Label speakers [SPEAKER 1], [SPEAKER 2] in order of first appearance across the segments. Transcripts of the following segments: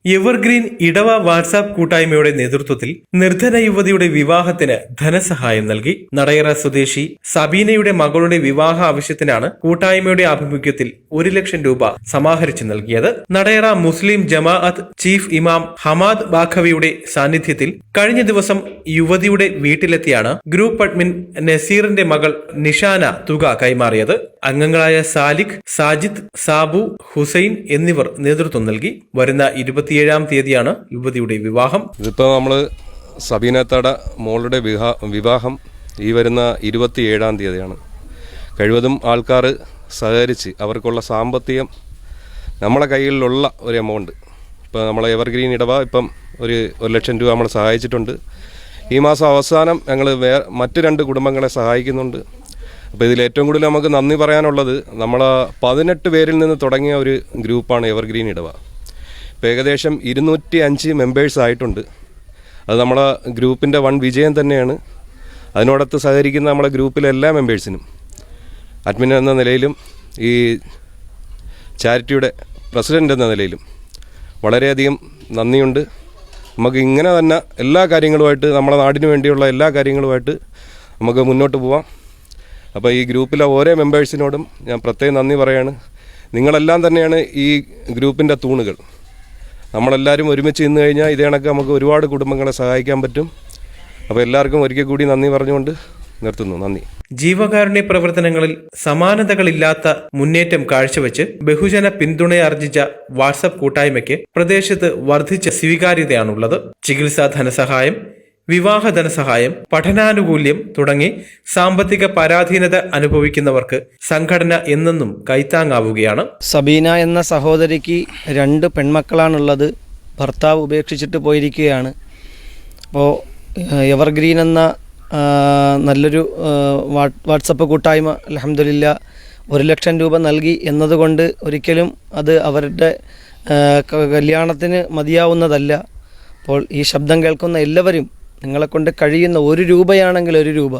[SPEAKER 1] Evergreen ഇടവ WhatsApp കൂട്ടായ്മയുടെ നേതൃത്വത്തിൽ നിർധന യുവതിയുടെ വിവാഹത്തിന് ധനസഹായം നൽകി. നടയറ സ്വദേശി സബീനയുടെ മകളുടെ വിവാഹ ആവശ്യത്തിനാണ് കൂട്ടായ്മയുടെ ആഭിമുഖ്യത്തിൽ 1 ലക്ഷം രൂപ സമാഹരിച്ചു നൽകിയത്. നടയറ മുസ്ലിം ജമാഅത്ത് ചീഫ് ഇമാം ഹമാദ് ബാഖവിയുടെ സാന്നിധ്യത്തിൽ കഴിഞ്ഞ ദിവസം യുവതിയുടെ വീട്ടിലെത്തിയാണ് ഗ്രൂപ്പ് അഡ്മിൻ നസീറിന്റെ മകൾ നിഷാന തുക കൈമാറിയത്. അംഗങ്ങളായ സാലിഖ്, സാജിദ്, സാബു, ഹുസൈൻ എന്നിവർ നേതൃത്വം നൽകി. വരുന്ന 27-ാം തീയതിയാണ് യുവതിയുടെ വിവാഹം.
[SPEAKER 2] ഇതിപ്പോൾ നമ്മൾ സബീനത്തട മോളുടെ വിവാഹം ഈ വരുന്ന 27-ാം തീയതിയാണ്. കഴിവതും ആൾക്കാർ സഹകരിച്ച് അവർക്കുള്ള സാമ്പത്തികം നമ്മളെ കയ്യിലുള്ള ഒരു എമൗണ്ട് ഇപ്പോൾ നമ്മളെ എവർഗ്രീൻ ഇടവ ഇപ്പം ഒരു 1 ലക്ഷം രൂപ നമ്മൾ സഹായിച്ചിട്ടുണ്ട്. ഈ മാസം അവസാനം ഞങ്ങൾ മറ്റ് 2 കുടുംബങ്ങളെ സഹായിക്കുന്നുണ്ട്. അപ്പോൾ ഇതിൽ ഏറ്റവും കൂടുതൽ നമുക്ക് നന്ദി പറയാനുള്ളത് നമ്മൾ 18 പേരിൽ നിന്ന് തുടങ്ങിയ ഒരു ഗ്രൂപ്പാണ് എവർഗ്രീൻ ഇടവ. ഇപ്പോൾ ഏകദേശം 205 മെമ്പേഴ്സ് ആയിട്ടുണ്ട്. അത് നമ്മളെ ഗ്രൂപ്പിൻ്റെ വൺ വിജയം തന്നെയാണ്. അതിനോടൊത്ത് സഹകരിക്കുന്ന നമ്മളെ ഗ്രൂപ്പിലെ എല്ലാ മെമ്പേഴ്സിനും അഡ്മിൻ എന്ന നിലയിലും ഈ ചാരിറ്റിയുടെ പ്രസിഡൻ്റ് എന്ന നിലയിലും വളരെയധികം നന്ദിയുണ്ട്. നമുക്ക് ഇങ്ങനെ തന്നെ എല്ലാ കാര്യങ്ങളുമായിട്ട് നമ്മളെ നാടിന് വേണ്ടിയുള്ള എല്ലാ കാര്യങ്ങളുമായിട്ട് നമുക്ക് മുന്നോട്ട് പോവാം. അപ്പോൾ ഈ ഗ്രൂപ്പിലെ ഓരോ മെമ്പേഴ്സിനോടും ഞാൻ പ്രത്യേകം നന്ദി പറയാണ്. നിങ്ങളെല്ലാം തന്നെയാണ് ഈ ഗ്രൂപ്പിൻ്റെ തൂണുകൾ. നമ്മളെല്ലാവരും ഒരുമിച്ച് നിന്ന് കഴിഞ്ഞാൽ ഇതേ കണക്ക് നമുക്ക് ഒരുപാട് കുടുംബങ്ങളെ സഹായിക്കാൻ പറ്റും. അപ്പോൾ എല്ലാവർക്കും ഒരിക്കൽ കൂടി നന്ദി പറഞ്ഞുകൊണ്ട് നിർത്തുന്നു. നന്ദി.
[SPEAKER 1] ജീവകാരുണ്യ പ്രവർത്തനങ്ങളിൽ സമാനതകളില്ലാത്ത മുന്നേറ്റം കാഴ്ചവെച്ച് ബഹുജന പിന്തുണയാർജിച്ച വാട്സാപ്പ് കൂട്ടായ്മയ്ക്ക് പ്രദേശത്ത് വർദ്ധിച്ച സ്വീകാര്യതയാണുള്ളത്. ചികിത്സാ ധനസഹായം, വിവാഹ ധനസഹായം, പഠനാനുകൂല്യം തുടങ്ങി സാമ്പത്തിക പരാധീനത അനുഭവിക്കുന്നവർക്ക് സംഘടന എന്നെന്നും കൈത്താങ്ങാവുകയാണ്.
[SPEAKER 3] സബീന എന്ന സഹോദരിക്ക് 2 പെൺമക്കളാണുള്ളത്. ഭർത്താവ് ഉപേക്ഷിച്ചിട്ട് പോയിരിക്കുകയാണ്. അപ്പോൾ എവർഗ്രീൻ എന്ന നല്ലൊരു വാട്സപ്പ് കൂട്ടായ്മ അൽഹംദുലില്ലാ 1 ലക്ഷം രൂപ നൽകി എന്നതുകൊണ്ട് ഒരിക്കലും അത് അവരുടെ കല്യാണത്തിന് മതിയാവുന്നതല്ല. അപ്പോൾ ഈ ശബ്ദം കേൾക്കുന്ന എല്ലാവരും നിങ്ങളെക്കൊണ്ട് കഴിയുന്ന 1 രൂപയാണെങ്കിൽ 1 രൂപ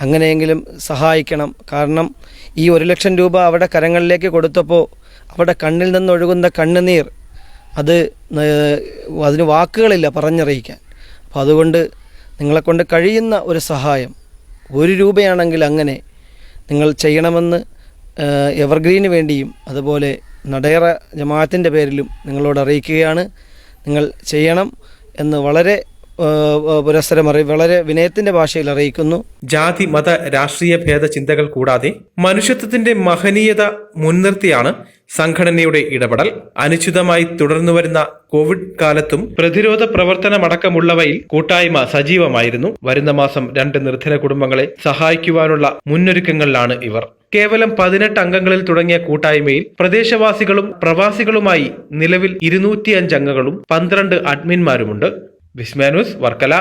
[SPEAKER 3] അങ്ങനെയെങ്കിലും സഹായിക്കണം. കാരണം ഈ 1 ലക്ഷം രൂപ അവിടെ കരങ്ങളിലേക്ക് കൊടുത്തപ്പോൾ അവിടെ കണ്ണിൽ നിന്നൊഴുകുന്ന കണ്ണുനീർ അതിന് വാക്കുകളില്ല പറഞ്ഞറിയിക്കാൻ. അപ്പോൾ അതുകൊണ്ട് നിങ്ങളെക്കൊണ്ട് കഴിയുന്ന ഒരു സഹായം 1 രൂപയാണെങ്കിൽ അങ്ങനെ നിങ്ങൾ ചെയ്യണമെന്ന് എവർഗ്രീന് വേണ്ടിയും അതുപോലെ നടയറ ജമാഅത്തിൻ്റെ പേരിലും നിങ്ങളോട് അറിയിക്കുകയാണ്. നിങ്ങൾ ചെയ്യണം എന്ന് വളരെ വളരെ വിനയത്തിന്റെ ഭാഷയിൽ അറിയിക്കുന്നു.
[SPEAKER 1] ജാതി, മത, രാഷ്ട്രീയ ഭേദ ചിന്തകൾ കൂടാതെ മനുഷ്യത്വത്തിന്റെ മഹനീയത മുൻനിർത്തിയാണ് സംഘടനയുടെ ഇടപെടൽ. അനിശ്ചിതമായി തുടർന്നുവരുന്ന കോവിഡ് കാലത്തും പ്രതിരോധ പ്രവർത്തനമടക്കമുള്ളവയിൽ കൂട്ടായ്മ സജീവമായിരുന്നു. വരുന്ന മാസം 2 നിർധന കുടുംബങ്ങളെ സഹായിക്കുവാനുള്ള മുന്നൊരുക്കങ്ങളിലാണ് ഇവർ. കേവലം 18 അംഗങ്ങളിൽ തുടങ്ങിയ കൂട്ടായ്മയിൽ പ്രദേശവാസികളും പ്രവാസികളുമായി നിലവിൽ 205 അംഗങ്ങളും 12 അഡ്മിന്മാരുമുണ്ട്. വിസ്മയ ന്യൂസ്, വർക്കല.